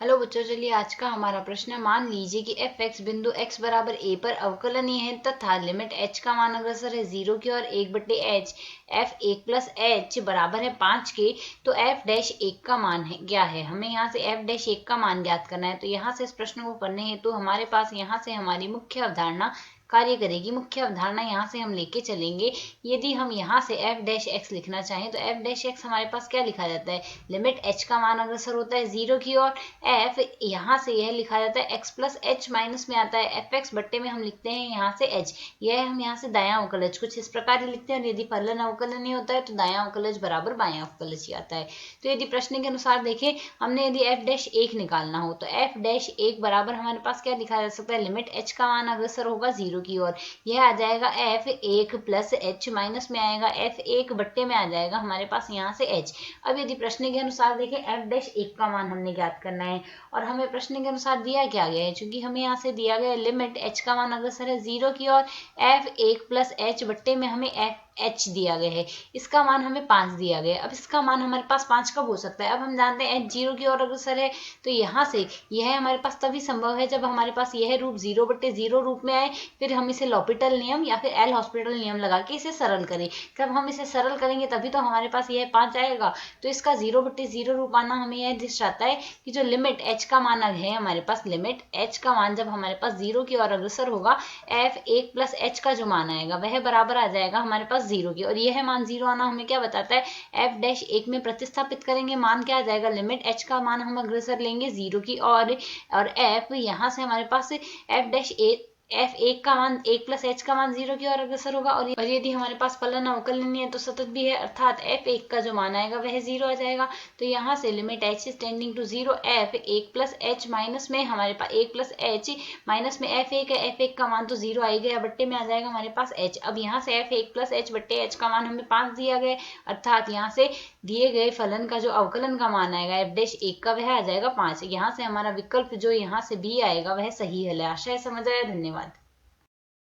Hello बच्चों, चलिए आज का हमारा प्रश्न है। मान लीजिए कि एफ एक्स बिंदु x बराबर a पर अवकलनीय है तथा लिमिट h का मान अग्रसर है 0 की और 1/h f 1 प्लस h बराबर है 5 के। तो f डैश 1 का मान है क्या है। हमें यहाँ से f डैश 1 का मान ज्ञात करना है। तो यहाँ से इस प्रश्न को करने हेतु हमारे पास यहाँ से हमारी मुख्य अवधारणा कार्य करेगी। मुख्य अवधारणा यहाँ से हम लेके चलेंगे। यदि हम यहाँ से f डैश x लिखना चाहें तो f डैश x हमारे पास क्या लिखा जाता है, लिमिट h का मान अग्रसर होता है 0 की और f यहाँ से यह लिखा जाता है x प्लस h माइनस में आता है एफ एक्स बट्टे में हम लिखते हैं यहाँ से h। यह हम यहाँ से दायां अवकलज कुछ इस प्रकार ही लिखते हैं। और यदि फलन अवकलन नहीं होता है तो दायां अवकलज बराबर बायां अवकलज ही आता है। तो यदि प्रश्न के अनुसार देखें, हमने यदि f डैश 1 निकालना हो तो f डैश 1 बराबर हमारे पास क्या लिखा जा सकता है, लिमिट h का मान अग्रसर होगा 0 की ओर। यह आ जाएगा f 1 प्लस h माइनस में आएगा f 1 बट्टे में आ जाएगा हमारे पास यहाँ से h। अब यदि प्रश्न के अनुसार देखें, f डैश 1 का मान हमने ज्ञात करना है और हमें प्रश्न के अनुसार दिया क्या गया है, क्योंकि हमें यहाँ से दिया गया लिमिट h का मान अग्रसर है 0 की और f 1 प्लस h बट्टे में हमें f h दिया गया है। इसका मान हमें 5 दिया गया है। अब इसका मान हमारे पास 5 कब हो सकता है, अब हम जानते हैं h 0 की ओर अग्रसर है। तो यहाँ से यह हमारे पास तभी संभव है जब हमारे पास यह रूप 0/0 रूप में आए, फिर हम इसे लॉपिटल नियम या फिर एल हॉस्पिटल नियम लगा के इसे सरल करें। जब हम इसे सरल करेंगे तभी तो हमारे पास यह 5 आएगा। तो इसका 0/0 रूप आना हमें यह दर्शाता है कि जो लिमिट h का मान है हमारे पास, लिमिट h का मान जब हमारे पास 0 की ओर अग्रसर होगा, f 1 प्लस h का जो मान आएगा वह बराबर आ जाएगा हमारे पास 0 की। और यह मान 0 आना हमें क्या बताता है, f डैश 1 में प्रतिस्थापित करेंगे, मान क्या आ जाएगा, लिमिट h का मान हम अग्रसर लेंगे 0 की और f यहाँ से हमारे पास f डैश f1 का मान 1 प्लस h का मान 0 की ओर अग्रसर होगा। और यदि हमारे पास फलन अवकलनीय है तो सतत भी है, अर्थात f1 का जो मान आएगा वह 0 आ जाएगा। तो यहाँ से limit h is tending to 0 f 1 plus h minus में हमारे पास 1 प्लस h माइनस में f1 है, f1 का मान तो 0 आ ही गया, बट्टे में आ जाएगा हमारे पास h। अब यहाँ से f1 प्लस h बट्टे h का मान हमें 5 दिया गया, अर्थात यहाँ से दिए गए फलन का जो अवकलन का मान आएगा f डैश 1 का वह आ जाएगा 5। यहाँ से हमारा विकल्प जो यहाँ से भी आएगा वह सही है। आशा है समझ आया। धन्यवाद।